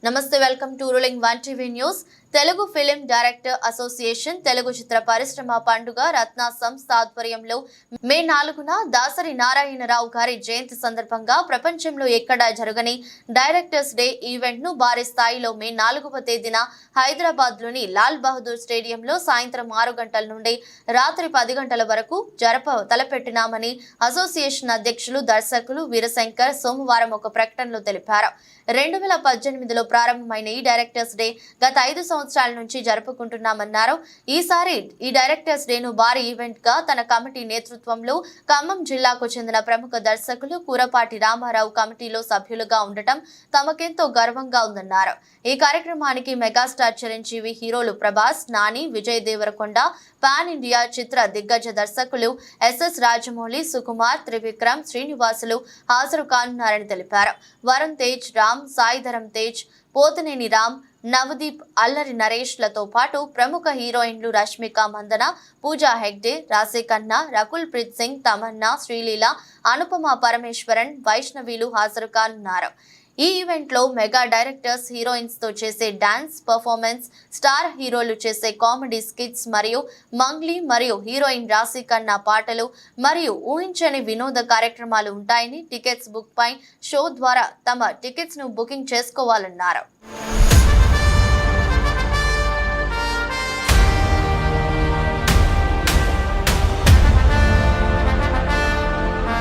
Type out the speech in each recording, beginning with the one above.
నమస్తే, welcome to ruling 1 TV news. Telugu film director association Telugu చిత్ర పరిశ్రమ పండుగ రత్న సంస్థ ఆధ్వర్యంలో మే 4న దాసరి నారాయణరావు గారి జయంతి సందర్భంగా ప్రపంచంలో ఎక్కడా జరగని డైరెక్టర్స్ డే ఈవెంట్ ను భారీ స్థాయిలో మే 4వ తేదీన హైదరాబాద్ లోని లాల్ బహదూర్ స్టేడియంలో సాయంత్రం 6 గంటల నుండి రాత్రి 10 గంటల వరకు తలపెట్టినామని అసోసియేషన్ అధ్యక్షులు దర్శకులు వీరశంకర్ సోమవారం ఒక ప్రకటనలో తెలిపారు. 2018లో ప్రారంభమైన ఈ డైరెక్టర్స్ డే గత 5 సంవత్సరాల నుంచి జరుపుకుంటున్నామన్నారు. ఈసారి ఈ డైరెక్టర్స్ డే ను భారీ ఈవెంట్ గా తన కమిటీ నేతృత్వంలో ఖమ్మం జిల్లాకు చెందిన ప్రముఖ దర్శకులు కూరపాటి రామారావు కమిటీలో సభ్యులుగా ఉండటం తమకెంతో గర్వంగా ఉందన్నారు. ఈ కార్యక్రమానికి మెగాస్టార్ చిరంజీవి, హీరోలు ప్రభాస్, నాని, విజయ్ దేవరకొండ, పాన్ ఇండియా చిత్ర దిగ్గజ దర్శకులు ఎస్ఎస్ రాజమౌళి, సుకుమార్, త్రివిక్రమ్, శ్రీనివాసులు హాజరు కానున్నారని తెలిపారు. వరుణ్ తేజ్, రామ్, సాయిధరం తేజ్, పోతినేని రామ్, నవదీప్, అల్లరి నరేష్ లతో పాటు ప్రముఖ హీరోయిన్లు రష్మిక మందన, పూజా హెగ్డే, రాశి ఖన్నా, రకుల్ ప్రీత్ సింగ్, తమన్నా, శ్రీలీల, అనుపమ పరమేశ్వరన్, వైష్ణవిలు హాజరు కానున్నారు. ఈ ఈవెంట్ లో మెగా డైరెక్టర్స్ హీరోయిన్స్ తో చేసే డాన్స్ పర్ఫార్మెన్స్, స్టార్ హీరోలు చేసే కామెడీ స్కిట్స్ మరియు మంగ్లీ మరియు హీరోయిన్ రాశి ఖన్నా పాటలు మరియు ఊహించని వినోద కార్యక్రమాలు ఉంటాయని టికెట్స్ బుక్ పై షో ద్వారా తమ టికెట్స్ ను బుకింగ్ చేసుకోవాలన్నారు.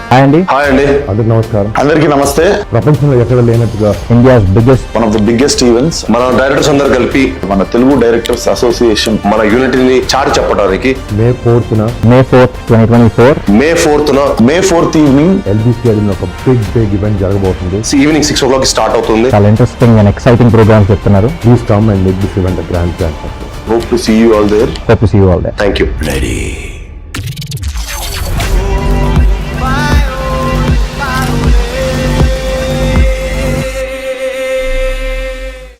హాయ్ అండి. అందరికి నమస్కారం. అందరికీ నమస్తే. ప్రపంచంలో ఎక్కడ లేనట్టుగా India's biggest one of the biggest events మన డైరెక్టర్స్ అందరు కలిపి మన తెలుగు డైరెక్టర్స్ అసోసియేషన్ మన యూనిటీని చాటి చెప్పడానికి మే 4th 2024 మే 4th ఈవినింగ్ LBC స్టేడియం ఒక బిగ్ ఈవెంట్ జరగబోతుంది. ఈవినింగ్ 6 o'clock స్టార్ట్ అవుతుంది. చాలా ఇంట్రెస్టింగ్ అండ్ ఎక్సైటింగ్ ప్రోగ్రామ్స్ చెప్తున్నారు. Please come and make this event a grand success. Hope to see you all there. Hope to see you all there. Thank you. Ready.